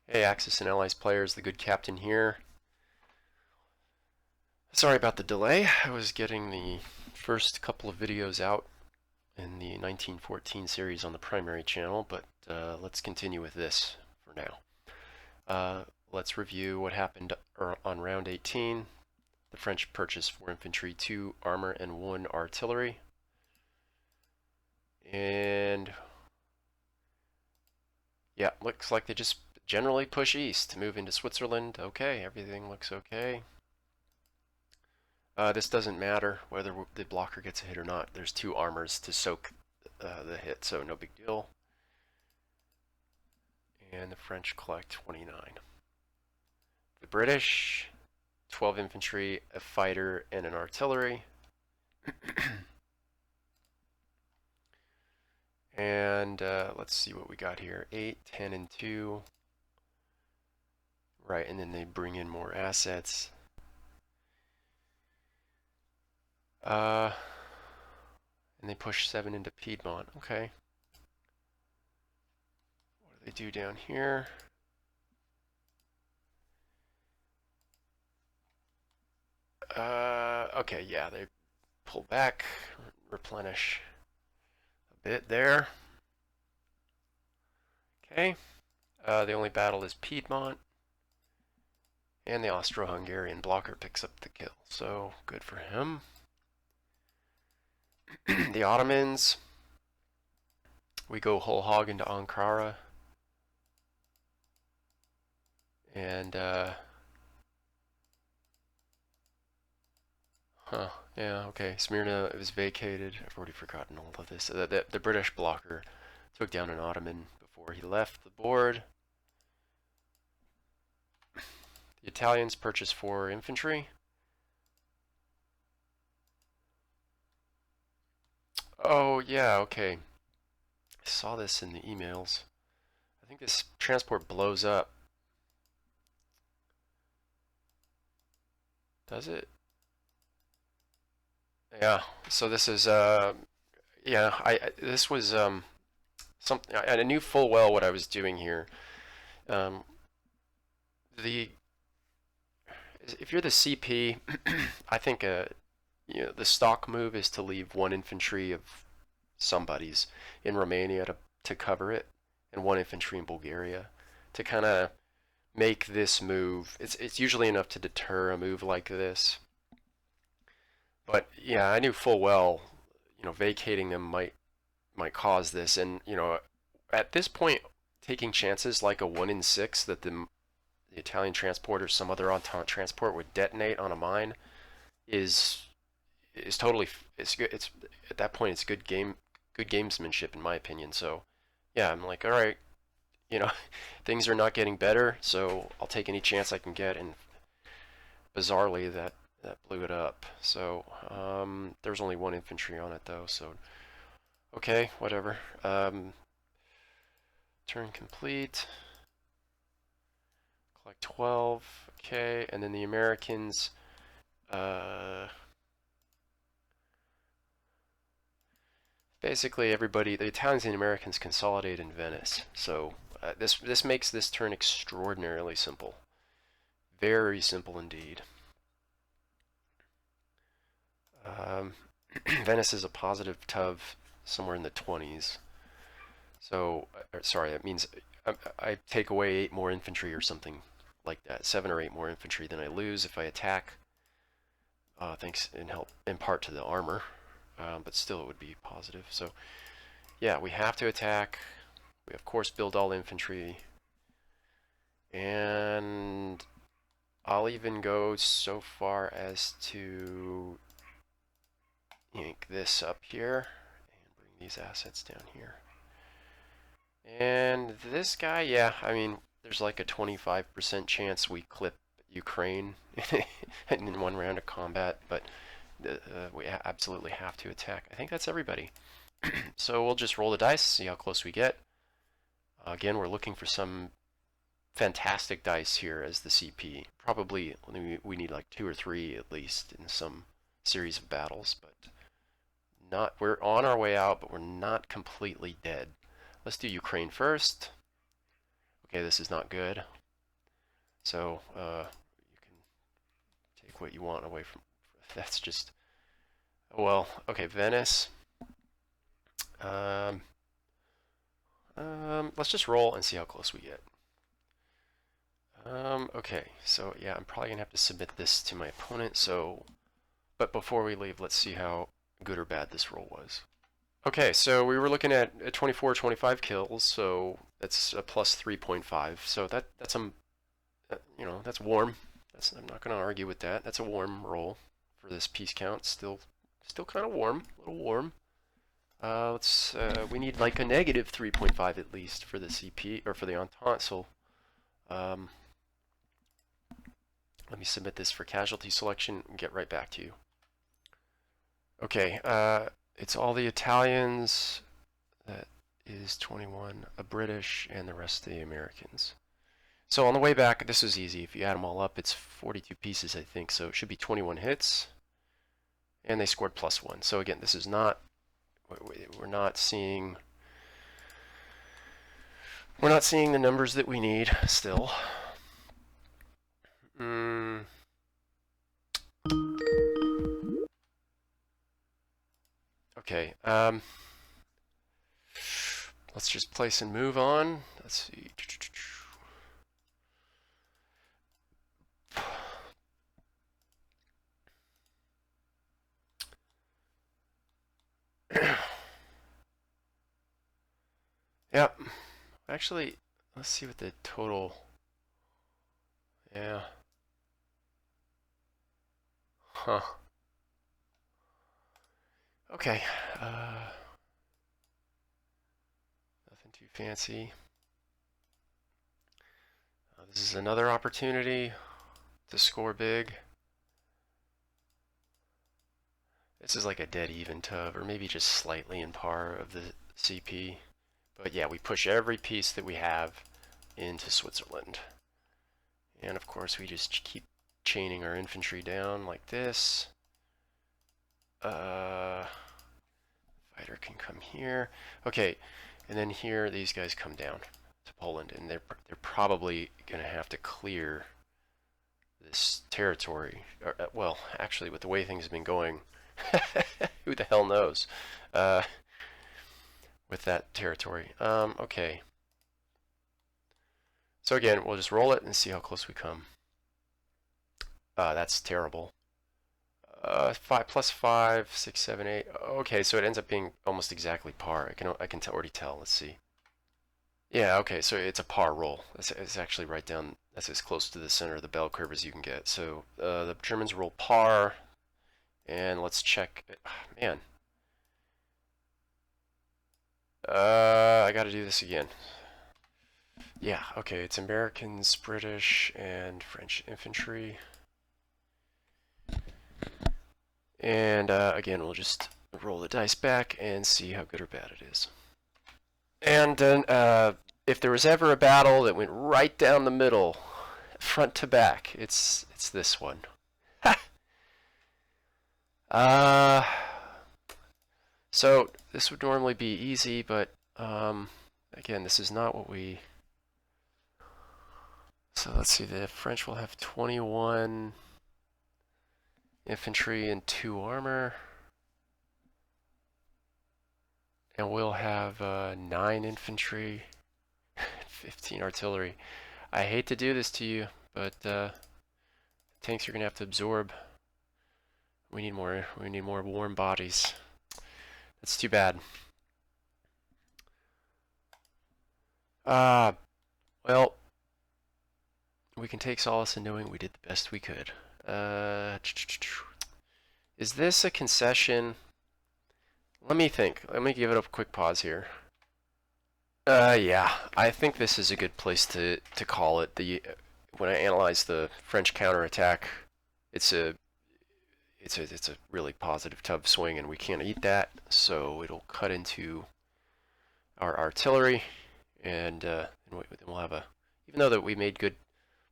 Hey, Axis and Allies players, the good captain here. Sorry about the delay. I was getting the first couple of videos out in the 1914 series on the primary channel, but let's continue with this for now. Let's review what happened on round 18. The French purchased 4 infantry, 2 armor, and 1 artillery. And yeah, looks like they just generally push east to move into Switzerland. Okay, everything looks okay. This doesn't matter whether the blocker gets a hit or not. There's 2 armors to soak the hit, so no big deal. And the French collect 29. The British, 12 infantry, a fighter, and an artillery. And let's see what we got here. 8, 10, and 2. Right, and then they bring in more assets. And they push 7 into Piedmont. Okay. What do they do down here? Okay, yeah, they pull back, replenish a bit there. Okay. The only battle is Piedmont. And the Austro-Hungarian blocker picks up the kill, so good for him. The Ottomans, we go whole hog into Ankara. And, yeah, okay. Smyrna was vacated. I've already forgotten all of this. The British blocker took down an Ottoman before he left the board. The Italians purchased 4 infantry. Oh, yeah, okay. I saw this in the emails. I think this transport blows up. Does it? Yeah. So this is this was something I knew full well what I was doing here. Um, the if you're the CP, I think the stock move is to leave 1 infantry of somebody's in Romania to cover it, and 1 infantry in Bulgaria to kind of make this move. It's usually enough to deter a move like this. But yeah, I knew full well, vacating them might cause this, and at this point, taking chances like a 1 in 6 that the Italian transport or some other Entente transport would detonate on a mine is totally it's good. It's at that point it's good gamesmanship in my opinion. So yeah, I'm like, all right, you know, things are not getting better, so I'll take any chance I can get. And bizarrely, that blew it up. So there's only 1 infantry on it though. So okay, whatever. Turn complete. Collect 12. Okay, and then the Americans. Basically, everybody, the Italians and Americans consolidate in Venice. So this makes this turn extraordinarily simple. Very simple indeed. Venice is a positive TUV somewhere in the 20s. So, sorry, that means I take away 8 more infantry or something like that. 7 or 8 more infantry than I lose if I attack. Thanks in part to the armor. But still it would be positive. So, yeah, we have to attack. We, of course, build all infantry. And I'll even go so far as to yank this up here and bring these assets down here. And this guy, yeah, I mean, there's like a 25% chance we clip Ukraine in 1 round of combat, but we absolutely have to attack. I think that's everybody. So we'll just roll the dice, see how close we get. Again, we're looking for some fantastic dice here as the CP. Probably we need like 2 or 3 at least in some series of battles, but we're on our way out, but we're not completely dead. Let's do Ukraine first. okay, this is not good. So you can take what you want away from. That's just. Well, okay, Venice. Let's just roll and see how close we get. Okay, so yeah, I'm probably gonna have to submit this to my opponent. So, but before we leave, let's see how good or bad this roll was. Okay, so we were looking at 24, 25 kills, so that's a plus 3.5. So that's that's warm. I'm not gonna argue with that. That's a warm roll for this piece count. Still kind of warm, a little warm. We need like a negative 3.5 at least for the CP or for the Entente. So, let me submit this for casualty selection and get right back to you. Okay, it's all the Italians. That is 21, a British, and the rest of the Americans. So on the way back, this is easy. If you add them all up, it's 42 pieces, I think. So it should be 21 hits, and they scored +1. So again, this is not. We're not seeing the numbers that we need still. Okay. Let's just place and move on. Let's see. Yep. Actually, let's see what the total. Yeah. Huh. Okay. Nothing too fancy. This is another opportunity to score big. This is like a dead even tub, or maybe just slightly in par of the CP. But yeah, we push every piece that we have into Switzerland. And of course, we just keep chaining our infantry down like this. Fighter can come here. Okay, and then here, these guys come down to Poland, and they're probably going to have to clear this territory. Well, actually, with the way things have been going, who the hell knows? With that territory. Okay. So again, we'll just roll it and see how close we come. That's terrible. 5 plus 5, 6, 7, 8. Okay, so it ends up being almost exactly par. I can already tell. Let's see. Yeah, okay, so it's a par roll. It's actually right down. That's as close to the center of the bell curve as you can get. So the Germans roll par, and let's check. Man, I got to do this again. Yeah, okay, it's Americans, British, and French infantry. And again, we'll just roll the dice back and see how good or bad it is. And then if there was ever a battle that went right down the middle, front to back, it's this one. So this would normally be easy, but again, this is not what we. So let's see, the French will have 21 infantry and 2 armor. And we'll have 9 infantry, 15 artillery. I hate to do this to you, but tanks are gonna have to absorb. We need more warm bodies. That's too bad. Well, we can take solace in knowing we did the best we could. Is this a concession? Let me think. Let me give it a quick pause here. Yeah, I think this is a good place to call it. When I analyze the French counterattack, it's a really positive tub swing, and we can't eat that, so it'll cut into our artillery, and we'll have even though that we made good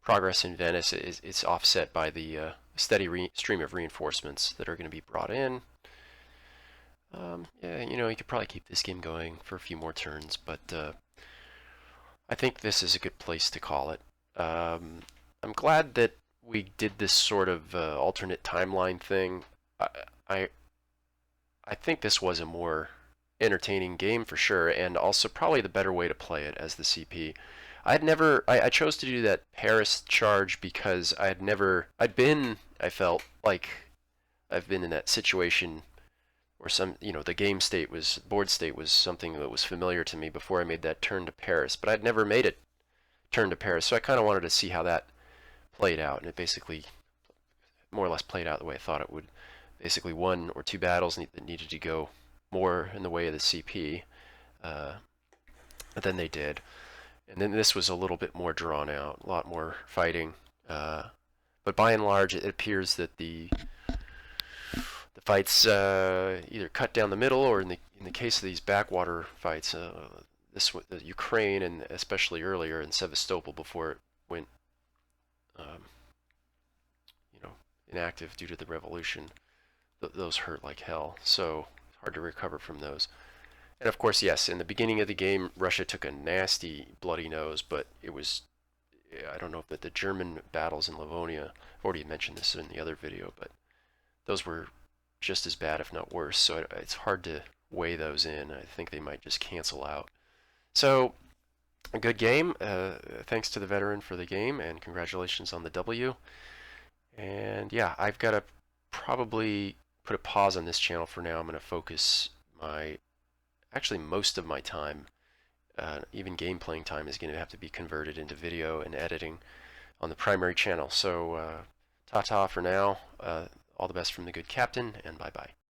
progress in Venice, it's offset by the steady stream of reinforcements that are going to be brought in. Yeah, you could probably keep this game going for a few more turns, but I think this is a good place to call it. I'm glad that we did this sort of alternate timeline thing. I, I I think this was a more entertaining game for sure, and also probably the better way to play it as the CP. I chose to do that Paris charge because I felt like I've been in that situation where the board state was something that was familiar to me before I made that turn to Paris, but I'd never made it turn to Paris, so I kind of wanted to see how that played out, and it basically more or less played out the way I thought it would. Basically, one or two battles that needed to go more in the way of the CP uh, than they did. And then this was a little bit more drawn out, a lot more fighting. But by and large, it appears that the fights either cut down the middle, or in the case of these backwater fights, the Ukraine, and especially earlier in Sevastopol before it went um, inactive due to the revolution, those hurt like hell. So it's hard to recover from those. And of course, yes, in the beginning of the game, Russia took a nasty bloody nose, but it was, I don't know if the German battles in Livonia, I've already mentioned this in the other video, but those were just as bad, if not worse. So it's hard to weigh those in. I think they might just cancel out. So a good game. Thanks to the veteran for the game, and congratulations on the W. And yeah, I've got to probably put a pause on this channel for now. I'm going to focus most of my time, even game playing time, is going to have to be converted into video and editing on the primary channel. So ta-ta for now. All the best from the good captain, and bye-bye.